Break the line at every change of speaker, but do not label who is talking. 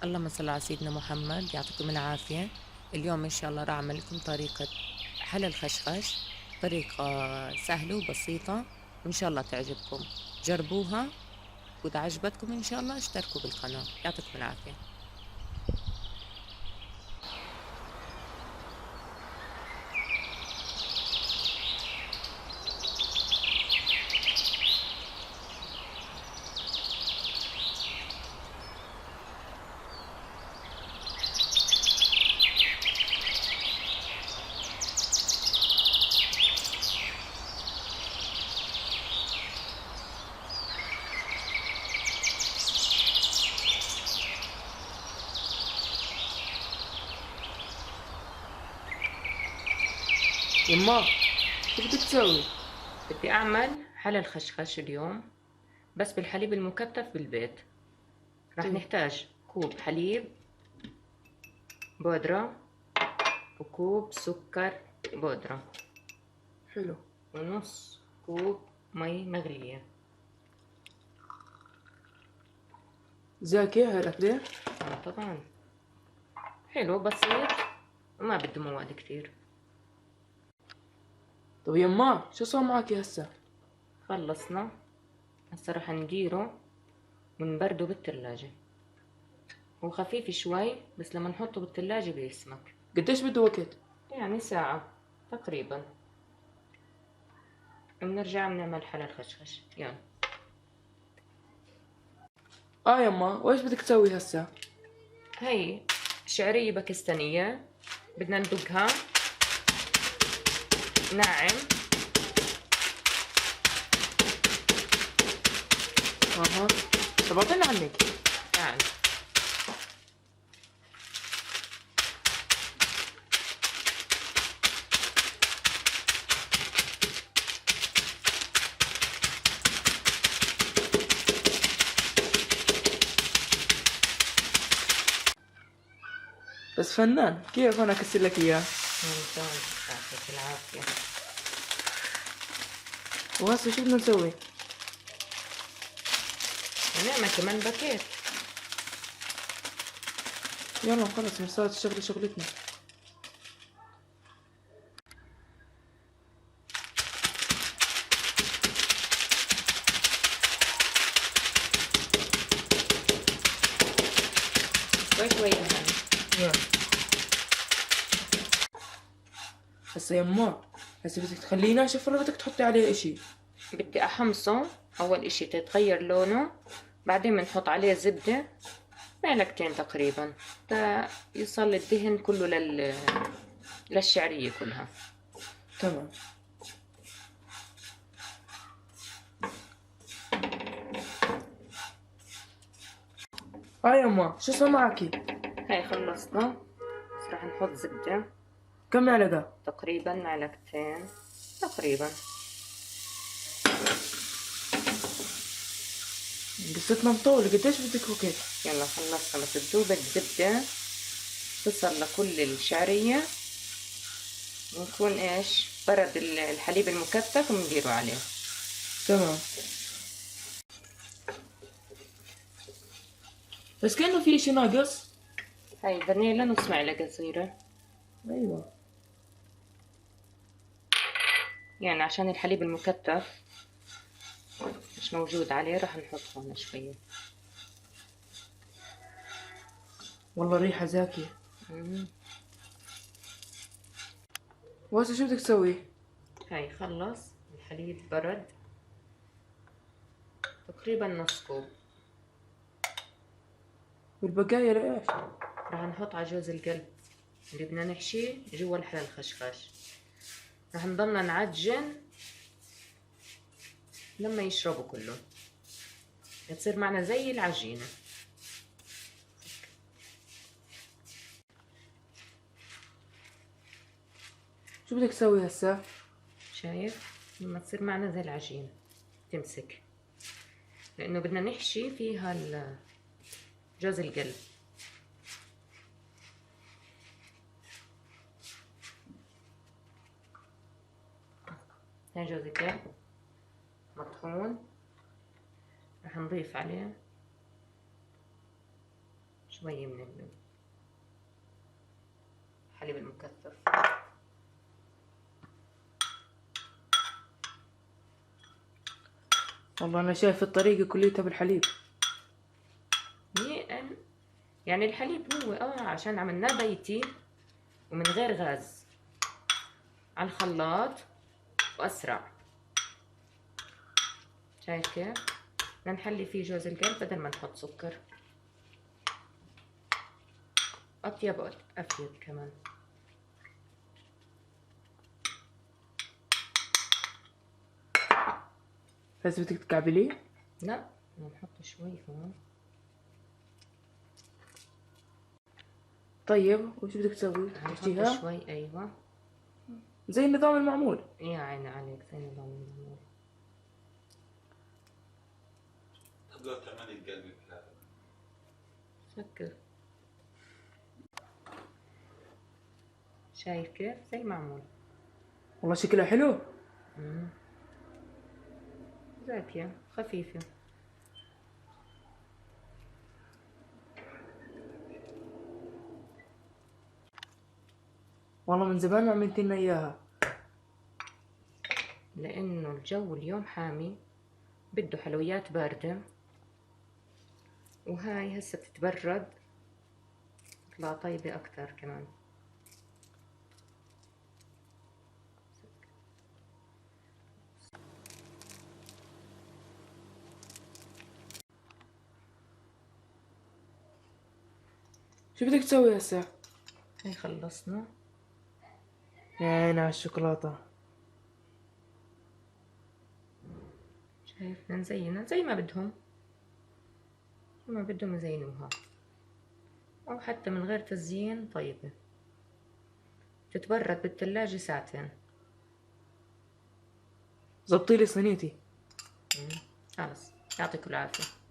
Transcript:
اللهم صل على سيدنا محمد، يعطيكم العافية. اليوم إن شاء الله راح أعمل لكم طريقة حل الخشخش، طريقة سهلة وبسيطة وإن شاء الله تعجبكم. جربوها، وإذا عجبتكم إن شاء الله اشتركوا بالقناة. يعطيكم العافية.
يما، شو بدك تسوي؟
بدي أعمل حل الخشخش اليوم، بس بالحليب المكتف بالبيت. راح
طيب.
نحتاج كوب حليب بودرة، وكوب سكر بودرة،
حلو.
ونص كوب مي مغلية.
زاكي هاي الأكلة؟
طبعا حلو بسيط وما بده مواد كتير.
طب يما، شو صار معك هسه؟
خلصنا، هسه رح نديره ونبرده بالتلاجة. هو خفيف شوي بس لما نحطه بالتلاجة بيسمك.
قديش بده وقت؟
يعني ساعة تقريبا، بنرجع بنعمل حلا الخشخش. يلا.
يما، وإيش بدك تسوي هسه؟
هي شعرية باكستانية، بدنا ندقها ناعم.
اها. طب اعطيني عنك.
يعني
بس فنان، كيف أنا أكسر لك إياه؟
ممتاز، يعطيك العافية.
وهسه شو بدنا نسوي؟
ونعمل كمان باكيت.
يلا خلص، من صارت الشغلة شغلتنا.
شوي شوي أهم.
يلا. هسه يما، هسه بدك تخليه ناشف ولا بدك تحطي عليه إشي؟
بدي أحمصه أول إشي تتغير لونه، بعدين بنحط عليه زبدة معلقتين تقريبا تا يصل الدهن كله للشعرية كلها.
تمام. يما، شو صار معك؟
هاي خلصنا، بس راح نحط زبدة
كم معلقة؟
تقريبا معلقتين تقريبا.
قصتنا مطولة، قديش بدك وقت؟
يلا خلصنا، بس تذوب الزبدة تصل لكل الشعرية، ونكون ايش برد الحليب المكتف ونديره عليه.
تمام. بس كأنه في إشي ناقص.
هاي فانيلا نص معلقة صغيرة،
أيوة.
يعني عشان الحليب المكتف مش موجود عليه راح نحط هون شوية.
والله ريحة زاكية.
مم.
وهسه شو بدك تسوي؟
هاي خلص، الحليب برد تقريبا نص كوب.
والبقايا لإيش؟
راح نحط على جوز القلب اللي بدنا نحشيه جوا الحلا الخشخاش. راح نضلنا نعجن لما يشربوا كله، تصير معنا زي العجينة.
شو بدك تسوي هسه؟
شايف لما تصير معنا زي العجينة تمسك، لأنه بدنا نحشي فيها جوز القلب. هاي جوز القلب مطحون، راح نضيف عليه شوية من الحليب المكثف.
والله أنا شايف الطريقة كليتها بالحليب.
يعني الحليب هو عشان عملناه بيتي ومن غير غاز على الخلاط وأسرع. شايف كيف؟ بدنا نحلي فيه جوز القرد بدل ما نحط سكر. أطيب أفيد كمان.
هسه بدك تكعبليه؟
لا نحط شوي هون.
طيب وش بدك تسوي؟
نحط
تحشيها؟
شوي أيوة.
زي النظام المعمول.
يا عيني عليك زي نظام المعمول.
تقدر تعملي القلب بثلاثة.
سكر. شايف كيف؟ زي المعمول.
والله شكلها حلو.
زاكية خفيفة.
والله من زمان ما عملت لنا اياها.
لأنه الجو اليوم حامي بده حلويات باردة، وهاي هسه بتتبرد تطلع طيبة أكتر كمان.
شو بدك تسوي هسه؟
هاي خلصنا.
يا عيني على الشوكولاتة.
شايف بدنا نزينها زي ما بدهم، شو ما بدهم يزينوها، أو حتى من غير تزيين طيبة. تتبرد بالثلاجة ساعتين.
زبطي لي صينيتي.
خلص يعطيكم العافية.